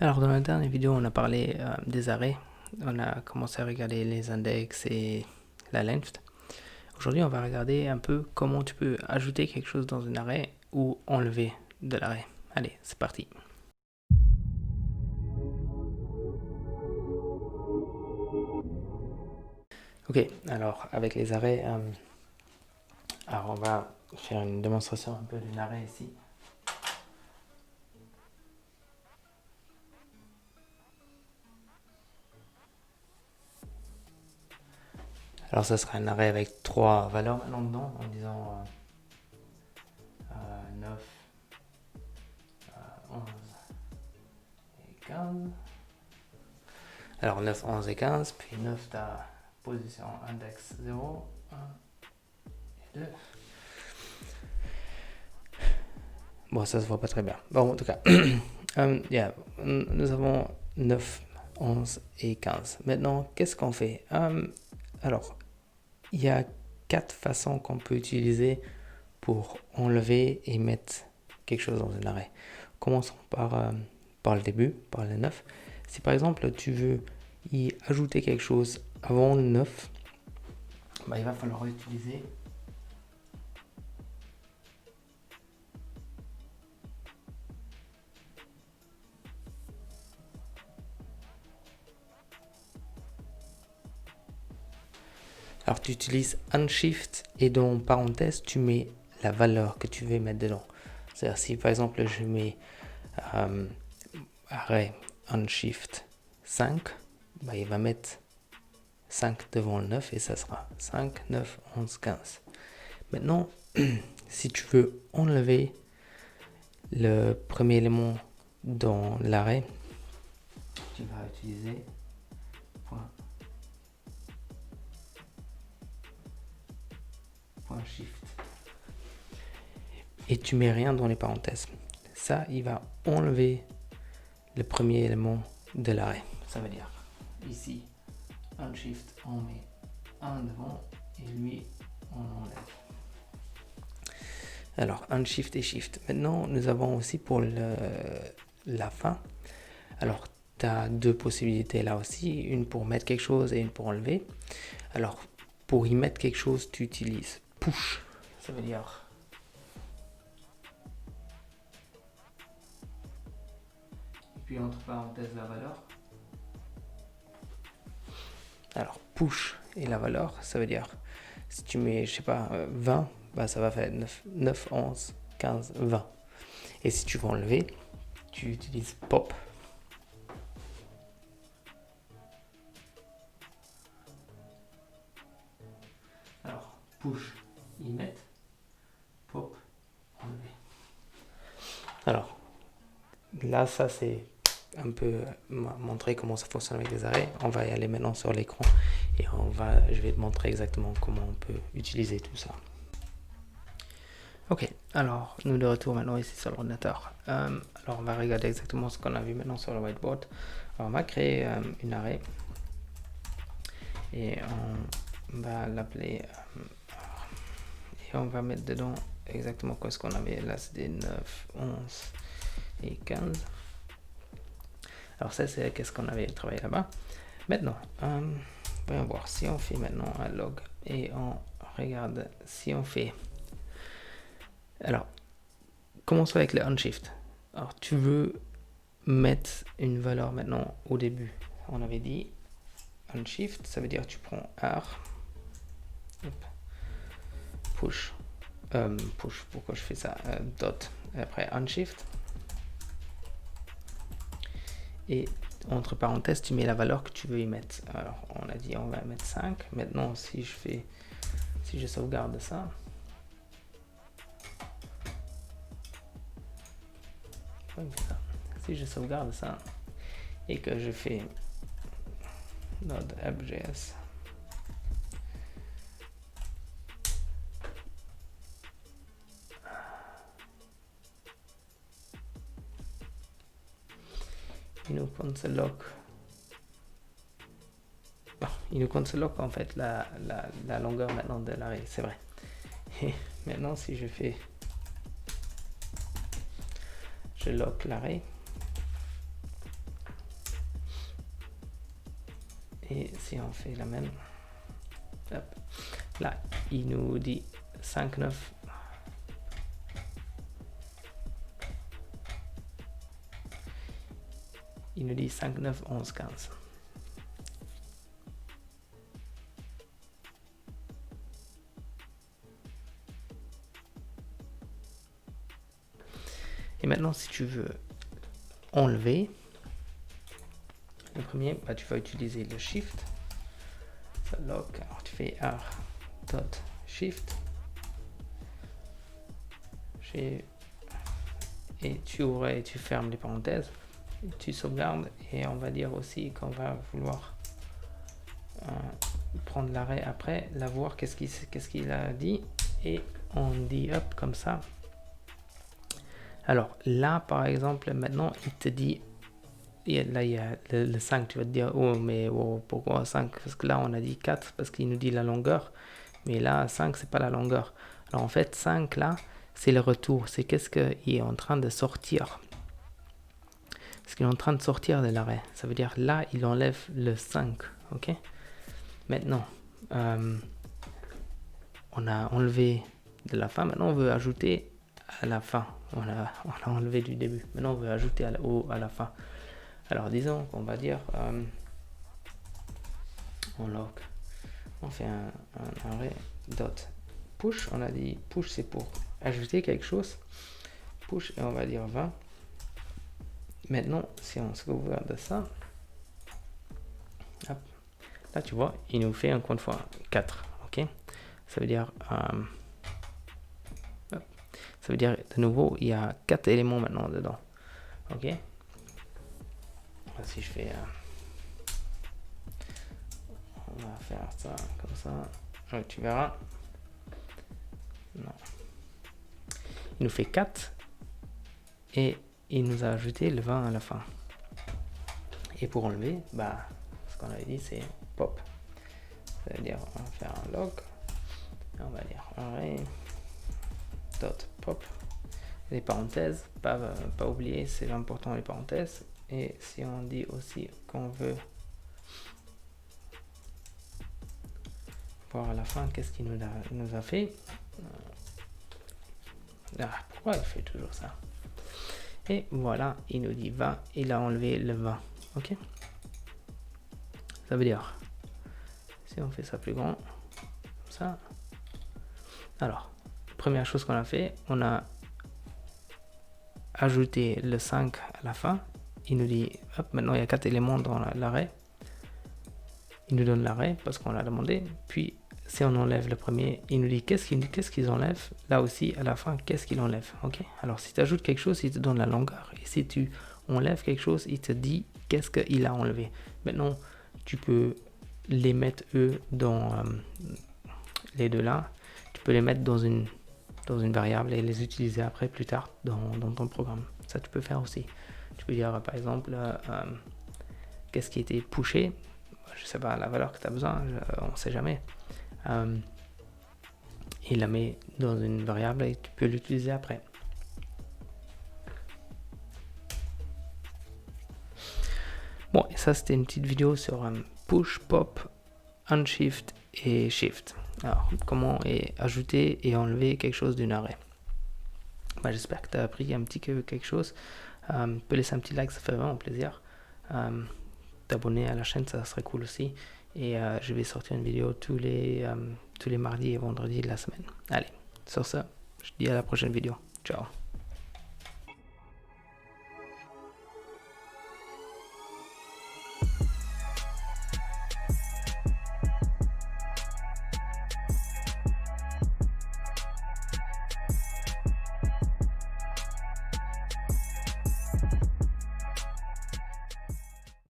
Alors dans la dernière vidéo, on a parlé des arrêts. On a commencé à regarder les index et la length. Aujourd'hui, on va regarder un peu comment tu peux ajouter quelque chose dans un arrêt ou enlever de l'arrêt. Allez, c'est parti. Ok, alors avec les arrêts, alors on va faire une démonstration un peu d'un arrêt ici. Alors ça sera un arrêt avec trois valeurs maintenant dedans, en disant 9, 11 et 15. Alors 9, 11 et 15, puis 9 ta position index 0, 1 et 2. Bon, ça se voit pas très bien. Bon, en tout cas, nous avons 9, 11 et 15. Maintenant, qu'est-ce qu'on fait? Alors, il y a quatre façons qu'on peut utiliser pour enlever et mettre quelque chose dans un arrêt. Commençons par le début, par le 9. Si par exemple tu veux y ajouter quelque chose avant le 9, il va falloir utiliser alors tu utilises unshift et dans parenthèse tu mets la valeur que tu veux mettre dedans. C'est-à-dire si par exemple je mets arrêt unshift 5, il va mettre 5 devant le 9 et ça sera 5, 9, 11, 15. Maintenant, si tu veux enlever le premier élément dans l'arrêt, tu vas utiliser point shift. Et tu mets rien dans les parenthèses. Ça, il va enlever le premier élément de l'arrêt. Ça veut dire, ici, un shift, on met un devant et lui, on enlève. Alors, un shift et shift. Maintenant, nous avons aussi pour la fin. Alors, tu as deux possibilités là aussi. Une pour mettre quelque chose et une pour enlever. Alors, pour y mettre quelque chose, tu utilises push. Ça veut dire et puis entre parenthèses la valeur. Alors, push et la valeur, ça veut dire si tu mets, je sais pas, 20, ça va faire 9, 11, 15, 20. Et si tu veux enlever, tu utilises pop. Alors, push, y mettre, pop, enlever. Alors, là, ça c'est un peu montrer comment ça fonctionne avec les arrêts. On va y aller maintenant sur l'écran et je vais te montrer exactement comment on peut utiliser tout ça. Ok, alors nous de retour maintenant ici sur l'ordinateur. Alors on va regarder exactement ce qu'on a vu maintenant sur le whiteboard. Alors, on va créer une arrêt et on va l'appeler et on va mettre dedans exactement quoi ce qu'on avait là, c'était 9, 11 et 15. Alors ça c'est qu'est-ce qu'on avait travaillé là-bas. Maintenant, voyons voir si on fait maintenant un log et on regarde si on fait. Alors, commençons avec le unshift. Alors, tu veux mettre une valeur maintenant au début. On avait dit unshift, ça veut dire tu prends R, push, push, pourquoi je fais ça, dot, après unshift, et entre parenthèses, tu mets la valeur que tu veux y mettre. Alors, on a dit on va mettre 5. Maintenant, si je sauvegarde ça, si je sauvegarde ça et que je fais node app.js, il nous console lock. Bon, il nous console lock en fait la longueur maintenant de l'arrêt, c'est vrai. Et maintenant, si je fais, je lock l'arrêt, Et si on fait la même, hop, là, il nous dit 5, 9. Il nous dit 5, 9, 11, 15. Et maintenant, si tu veux enlever le premier, bah, tu vas utiliser le Shift. Ça lock. Alors tu fais R dot Shift. Et tu ouvres et tu fermes les parenthèses. Et tu sauvegardes. Et on va dire aussi qu'on va vouloir prendre l'arrêt après, la voir qu'est-ce qu'il a dit. Et on dit hop comme ça. Alors là, par exemple, maintenant, il te dit, là, il y a le 5, tu vas te dire, oh, mais oh, pourquoi 5? Parce que là, on a dit 4, parce qu'il nous dit la longueur, mais là, 5, c'est pas la longueur. Alors en fait, 5, là, c'est le retour, c'est qu'est-ce qu'il est en train de sortir. Parce qu'il est en train de sortir de l'arrêt. Ça veut dire, là, il enlève le 5, ok? Maintenant, on a enlevé de la fin, maintenant, on veut ajouter à la fin. On a enlevé du début. Maintenant, on veut ajouter à la fin. Alors, disons qu'on va dire on log. On fait un arrêt dot push. On a dit push, c'est pour ajouter quelque chose. Push, et on va dire 20. Maintenant, si on sauvegarde ça, hop, là, tu vois, il nous fait encore une fois 4. Ok? Ça veut dire... ça veut dire, de nouveau, il y a 4 éléments maintenant dedans. Ok? Si je fais... on va faire ça comme ça. Ouais, tu verras. Non. Il nous fait 4. Et il nous a ajouté le 20 à la fin. Et pour enlever, bah, ce qu'on avait dit, c'est pop. Ça veut dire, on va faire un log. Et on va dire array dot pop. Les parenthèses, pas oublier, c'est important les parenthèses. Et si on dit aussi qu'on veut voir à la fin qu'est-ce qu'il nous a fait. Pourquoi il fait toujours ça? Et voilà, il nous dit 20, il a enlevé le 20. Ok? Ça veut dire, si on fait ça plus grand, comme ça. Alors, première chose qu'on a fait, on a ajouté le 5 à la fin. Il nous dit, hop, maintenant il y a 4 éléments dans l'arrêt. Il nous donne l'arrêt parce qu'on l'a demandé. Puis, si on enlève le premier, il nous dit qu'est-ce qu'ils enlèvent. Là aussi, à la fin, qu'est-ce qu'il enlève. Ok? Alors, si tu ajoutes quelque chose, il te donne la longueur. Et si tu enlèves quelque chose, il te dit qu'est-ce qu'il a enlevé. Maintenant, tu peux les mettre, eux, dans les deux là. Tu peux les mettre dans une variable et les utiliser après, plus tard, dans ton programme. Ça, tu peux faire aussi. Tu peux dire, par exemple, qu'est-ce qui a été pushé. Je sais pas la valeur que tu as besoin, on sait jamais. Il la met dans une variable et tu peux l'utiliser après. Bon, et ça c'était une petite vidéo sur push, pop, unshift et shift. Alors, comment ajouter et enlever quelque chose d'une arrêt. Bah, j'espère que tu as appris un petit quelque chose. Tu peux laisser un petit like, ça fait vraiment plaisir. T'abonner à la chaîne, ça serait cool aussi. Et je vais sortir une vidéo tous les mardis et vendredis de la semaine. Allez, sur ça, je te dis à la prochaine vidéo. Ciao.